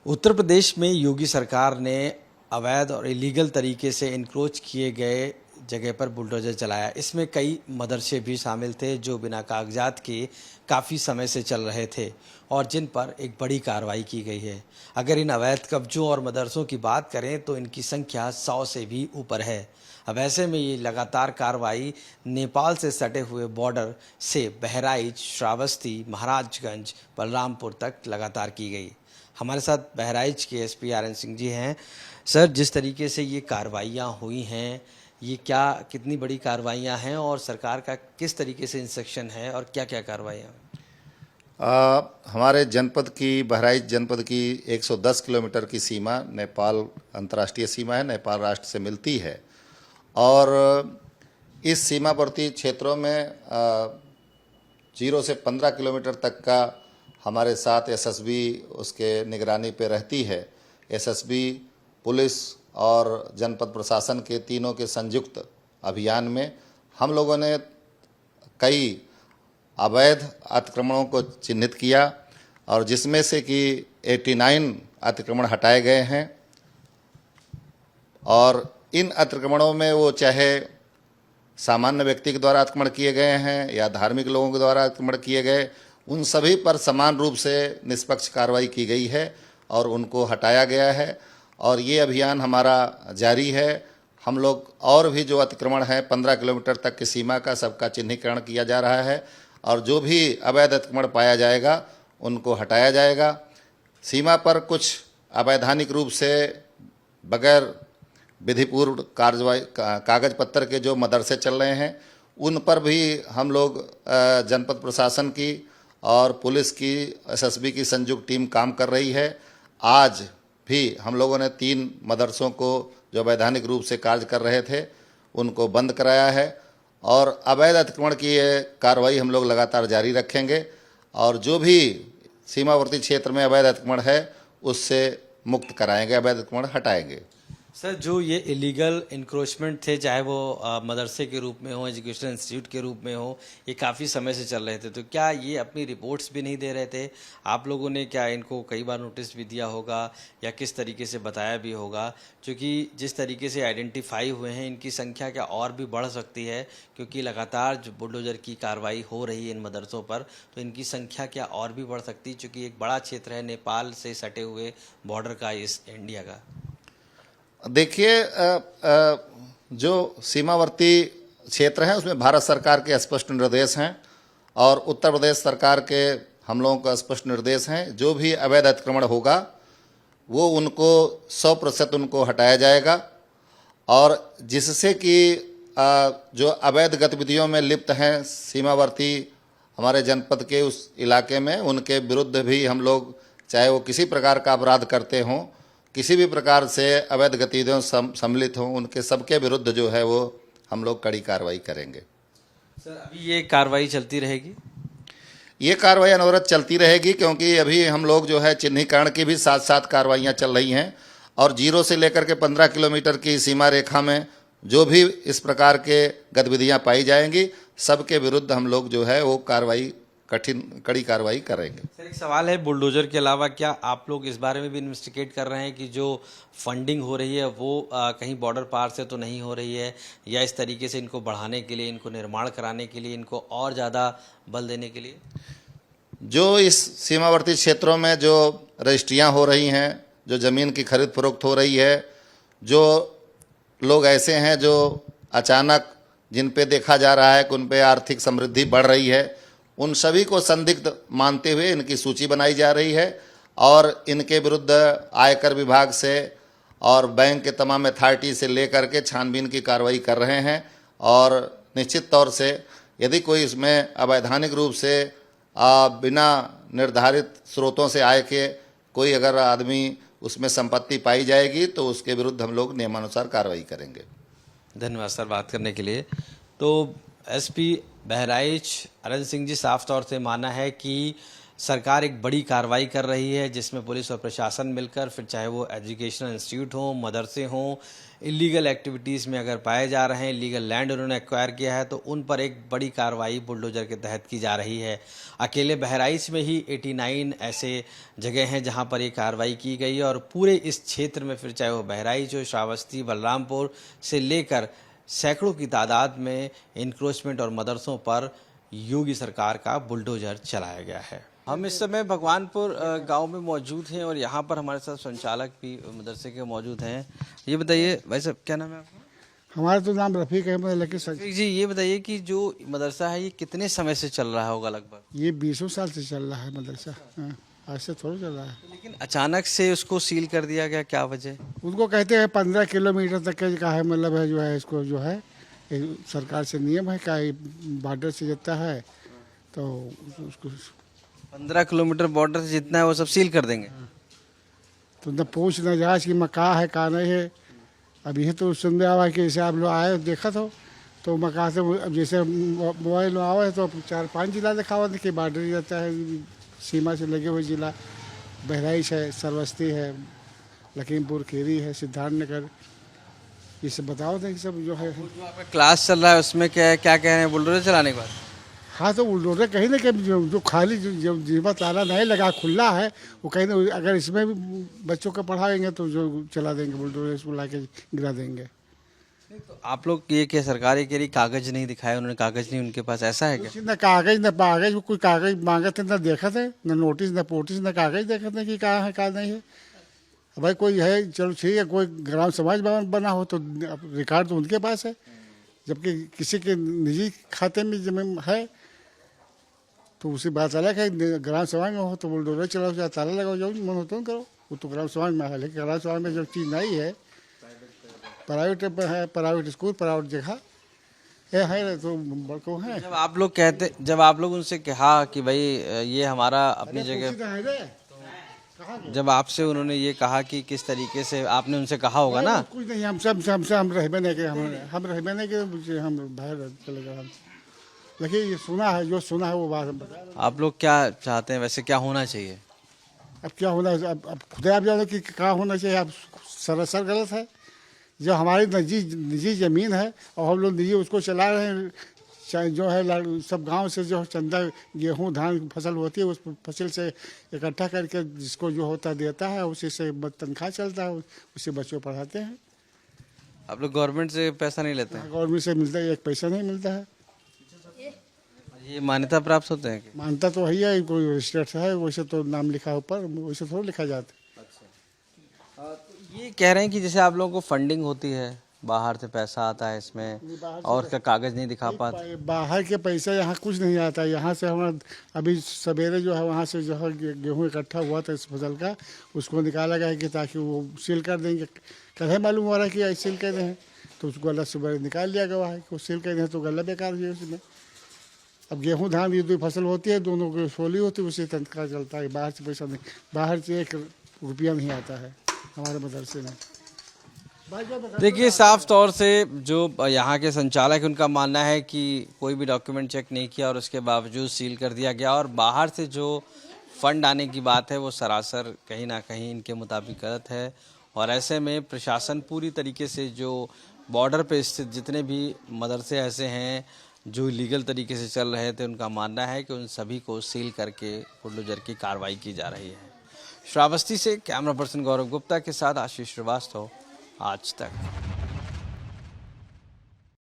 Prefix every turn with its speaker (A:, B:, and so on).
A: उत्तर प्रदेश में योगी सरकार ने अवैध और इलीगल तरीके से इनक्रोच किए गए जगह पर बुलडोजर चलाया। इसमें कई मदरसे भी शामिल थे जो बिना कागजात के काफ़ी समय से चल रहे थे और जिन पर एक बड़ी कार्रवाई की गई है। अगर इन अवैध कब्जों और मदरसों की बात करें तो इनकी संख्या 100 से भी ऊपर है। अब ऐसे में ये लगातार कार्रवाई नेपाल से सटे हुए बॉर्डर से बहराइच, श्रावस्ती, महाराजगंज, बलरामपुर तक लगातार की गई। हमारे साथ बहराइच के एसपी आर.एन. सिंह जी हैं। सर, जिस तरीके से ये कार्रवाइयाँ हुई हैं, ये कितनी बड़ी कार्रवाइयाँ हैं और सरकार का किस तरीके से इंस्ट्रक्शन है और क्या-क्या कार्रवाइयाँ हैं?
B: हमारे जनपद की बहराइच जनपद की 110 किलोमीटर की सीमा नेपाल अंतर्राष्ट्रीय सीमा है, नेपाल राष्ट्र से मिलती है। और इस सीमावर्ती क्षेत्रों में 0 से 15 किलोमीटर तक का हमारे साथ एसएसबी उसके निगरानी पे रहती है। एसएसबी, पुलिस और जनपद प्रशासन के तीनों के संयुक्त अभियान में हम लोगों ने कई अवैध अतिक्रमणों को चिन्हित किया और जिसमें से कि 89 अतिक्रमण हटाए गए हैं। और इन अतिक्रमणों में वो चाहे सामान्य व्यक्ति के द्वारा अतिक्रमण किए गए हैं या धार्मिक लोगों के द्वारा अतिक्रमण किए गए, उन सभी पर समान रूप से निष्पक्ष कार्रवाई की गई है और उनको हटाया गया है। और ये अभियान हमारा जारी है। हम लोग और भी जो अतिक्रमण है 15 किलोमीटर तक की सीमा का, सबका चिन्हीकरण किया जा रहा है और जो भी अवैध अतिक्रमण पाया जाएगा उनको हटाया जाएगा। सीमा पर कुछ अवैधानिक रूप से बगैर विधिपूर्व कार्रवाई कागज पत्र के जो मदरसे चल रहे हैं उन पर भी हम लोग जनपद प्रशासन की और पुलिस की, एसएसबी की संयुक्त टीम काम कर रही है। आज भी हम लोगों ने 3 मदरसों को जो वैधानिक रूप से कार्य कर रहे थे उनको बंद कराया है और अवैध अतिक्रमण की ये कार्रवाई हम लोग लगातार जारी रखेंगे और जो भी सीमावर्ती क्षेत्र में अवैध अतिक्रमण है उससे मुक्त कराएंगे, अवैध अतिक्रमण हटाएंगे।
A: सर, जो ये इलीगल इंक्रोचमेंट थे, चाहे वो मदरसे के रूप में हो, एजुकेशनल इंस्टीट्यूट के रूप में हो, ये काफ़ी समय से चल रहे थे, तो क्या ये अपनी रिपोर्ट्स भी नहीं दे रहे थे? आप लोगों ने क्या इनको कई बार नोटिस भी दिया होगा या किस तरीके से बताया भी होगा? क्योंकि जिस तरीके से आइडेंटिफाई हुए हैं, इनकी संख्या क्या और भी बढ़ सकती है? क्योंकि लगातार जो बुलडोजर की कार्रवाई हो रही है इन मदरसों पर, तो इनकी संख्या क्या और भी बढ़ सकती है? क्योंकि एक बड़ा क्षेत्र है नेपाल से सटे हुए बॉर्डर का, इस इंडिया का।
B: देखिए, जो सीमावर्ती क्षेत्र है उसमें भारत सरकार के स्पष्ट निर्देश हैं और उत्तर प्रदेश सरकार के हम लोगों का स्पष्ट निर्देश हैं। जो भी अवैध अतिक्रमण होगा वो उनको 100% उनको हटाया जाएगा और जिससे कि जो अवैध गतिविधियों में लिप्त हैं सीमावर्ती हमारे जनपद के उस इलाके में, उनके विरुद्ध भी हम लोग, चाहे वो किसी प्रकार का अपराध करते हों, किसी भी प्रकार से अवैध गतिविधियों सम्मिलित हों, उनके सबके विरुद्ध जो है वो हम लोग कड़ी कार्रवाई करेंगे।
A: सर, अभी ये कार्रवाई चलती रहेगी?
B: ये कार्रवाई अनवरत चलती रहेगी क्योंकि अभी हम लोग जो है चिन्हीकरण की भी साथ साथ कार्रवाइयाँ चल रही हैं और 0 से लेकर के 15 किलोमीटर की सीमा रेखा में जो भी इस प्रकार के गतिविधियाँ पाई जाएंगी सबके विरुद्ध हम लोग जो है वो कार्रवाई, कड़ी कार्रवाई करेंगे।
A: सर, एक सवाल है, बुलडोजर के अलावा क्या आप लोग इस बारे में भी इन्वेस्टिगेट कर रहे हैं कि जो फंडिंग हो रही है वो कहीं बॉर्डर पार से तो नहीं हो रही है, या इस तरीके से इनको बढ़ाने के लिए, इनको निर्माण कराने के लिए, इनको और ज़्यादा बल देने के लिए?
B: जो इस सीमावर्ती क्षेत्रों में जो रजिस्ट्रियाँ हो रही हैं, जो ज़मीन की खरीद फरोख्त हो रही है, जो लोग ऐसे हैं जो अचानक जिन पे देखा जा रहा है कि उन पे आर्थिक समृद्धि बढ़ रही है, उन सभी को संदिग्ध मानते हुए इनकी सूची बनाई जा रही है और इनके विरुद्ध आयकर विभाग से और बैंक के तमाम अथॉरिटी से लेकर के छानबीन की कार्रवाई कर रहे हैं। और निश्चित तौर से यदि कोई इसमें अवैधानिक रूप से बिना निर्धारित स्रोतों से आय के कोई अगर आदमी उसमें संपत्ति पाई जाएगी तो उसके विरुद्ध हम लोग नियमानुसार कार्रवाई करेंगे।
A: धन्यवाद सर बात करने के लिए। तो एसपी बहराइच आर.एन. सिंह जी साफ तौर से माना है कि सरकार एक बड़ी कार्रवाई कर रही है जिसमें पुलिस और प्रशासन मिलकर, फिर चाहे वो एजुकेशनल इंस्टीट्यूट हों, मदरसे हों, इलीगल एक्टिविटीज़ में अगर पाए जा रहे हैं, लीगल लैंड उन्होंने एक्वायर किया है तो उन पर एक बड़ी कार्रवाई बुलडोजर के तहत की जा रही है। अकेले बहराइच में ही 89 ऐसे जगह हैं जहां पर ये कार्रवाई की गई है और पूरे इस क्षेत्र में, फिर चाहे वो बहराइच हो, श्रावस्ती, बलरामपुर से लेकर सैकड़ों की तादाद में इंक्रोचमेंट और मदरसों पर योगी सरकार का बुलडोजर चलाया गया है। हम इस समय भगवानपुर गांव में मौजूद हैं और यहाँ पर हमारे साथ संचालक भी मदरसे के मौजूद हैं। ये बताइए भाई साहब, क्या नाम है आपका?
C: हमारा तो नाम रफ़ीक अहमद, लेकिन
A: रफीक जी, ये बताइए कि जो मदरसा है ये कितने समय से चल रहा होगा लगभग?
C: ये 20 साल से चल रहा है मदरसा। हाँ, आज से थोड़ा चल रहा है।
A: लेकिन अचानक से उसको सील कर दिया गया, क्या वजह?
C: उनको कहते हैं 15 किलोमीटर तक का है, मतलब है जो है इसको जो है सरकार से नियम है का बॉर्डर से जाता है तो उसको
A: 15 किलोमीटर बॉर्डर से जितना है वो सब सील कर देंगे।
C: तो न पूछ न जाँच कि मैं कहाँ है कहाँ नहीं है। अब ये तो सुन में आवा कि जैसे आप लोग आए देखा तो मैं कहा से अब जैसे मोबाइल में आवा है तो 4-5 जिला दिखावा कि बॉर्डर जाता है, सीमा से लगे हुए जिला बहराइच है, सरवस्ती है, लखीमपुर खीरी है, सिद्धार्थनगर, ये सब बताओ थे कि सब जो है।
A: जो आपका क्लास चल रहा है उसमें क्या कह रहे हैं बुलडोजर चलाने के बाद?
C: हाँ, तो बुलडोजर कहीं ना कहीं जो खाली जो जिसमें ताला नहीं लगा खुला है वो कहीं ना, अगर इसमें भी बच्चों को पढ़ाएंगे तो जो चला देंगे बुलडोजर, इसको ला के गिरा देंगे।
A: तो आप लोग ये क्या सरकार ये कह रही कागज नहीं दिखाए, उन्होंने कागज नहीं उनके पास, ऐसा है क्या?
C: न कागज न पागज, कोई कागज मांगे थे न देखा थे, न नोटिस न पोटिस न कागज देखे थे कि कहाँ है कहाँ नहीं है। भाई कोई है, चलो ठीक है, कोई ग्राम समाज भवन बना हो तो रिकॉर्ड तो उनके पास है, जबकि किसी के निजी खाते में जमीन है तो उसी बात अलग है। ग्राम समाज में हो तो बुलडोजर चलाओ, चाहे ताला लगाओ, जाओ मन हो तो करो, वो तो ग्राम समाज में है। लेकिन ग्राम समाज में जो चीज़ नहीं है, प्राइवेट है, प्राइवेट स्कूल, प्राइवेट जगह ये है तो बड़को है।
A: जब आप लोग उनसे कहा कि भाई ये हमारा अपनी जगह, जब आपसे उन्होंने ये कहा कि किस तरीके से, आपने उनसे कहा होगा ना?
C: कुछ नहीं, हम रहबे नहीं के, हम रहबे नहीं के, हम बाहर चले गए हम। लेकिन ये सुना है, जो सुना है वो बात हम बता रहे हैं।
A: आप लोग क्या चाहते हैं वैसे, क्या होना चाहिए?
C: अब क्या होना है, अब खुद आप जानो कि क्या होना चाहिए। अब सरासर गलत है। जो हमारी निजी ज़मीन है और हम लोग निजी उसको चला रहे हैं, जो है सब गांव से जो चंदा गेहूं धान फसल होती है उस फसल से इकट्ठा करके जिसको जो होता देता है, उसी से तनख्वाह चलता है, उसी बच्चों पढ़ाते हैं।
A: आप लोग गवर्नमेंट से पैसा नहीं लेते हैं?
C: गवर्नमेंट से मिलता है, एक पैसा नहीं मिलता है।
A: ये मान्यता प्राप्त होते हैं क्या?
C: मानता तो वही है, कोई रजिस्टर्ड है, वैसे तो नाम लिखा ऊपर, वैसे थोड़ा लिखा जाता है।
A: ये कह रहे हैं कि जैसे आप लोगों को फंडिंग होती है, बाहर से पैसा आता है इसमें और उसका कागज नहीं दिखा पाते।
C: बाहर के पैसा यहाँ कुछ नहीं आता। यहाँ से हमारा अभी सवेरे जो है वहाँ से जो है गेहूँ इकट्ठा हुआ था इस फसल का, उसको निकाला गया है कि ताकि वो सील कर देंगे। कल मालूम हो रहा है कि ऐसे सील कर दें, तो उसको गला सुबह निकाल लिया गया है कि सील कर दें तो गला बेकार हुई उसमें। अब गेहूँ धान ये दो फसल होती है, दोनों की सोली होती है, उसी तनख्वाह चलता है। बाहर से पैसा नहीं, बाहर से 1 रुपया नहीं आता है हमारे मदरसे में।
A: देखिए, साफ तौर से जो यहाँ के संचालक हैं उनका मानना है कि कोई भी डॉक्यूमेंट चेक नहीं किया और उसके बावजूद सील कर दिया गया, और बाहर से जो फंड आने की बात है वो सरासर कहीं ना कहीं इनके मुताबिक गलत है। और ऐसे में प्रशासन पूरी तरीके से, जो बॉर्डर पे स्थित जितने भी मदरसे ऐसे हैं जो लीगल तरीके से चल रहे थे, उनका मानना है कि उन सभी को सील करके बुलडोजर की कार्रवाई की जा रही है। श्रावस्ती से कैमरा पर्सन गौरव गुप्ता के साथ आशीष श्रीवास्तव, आज तक।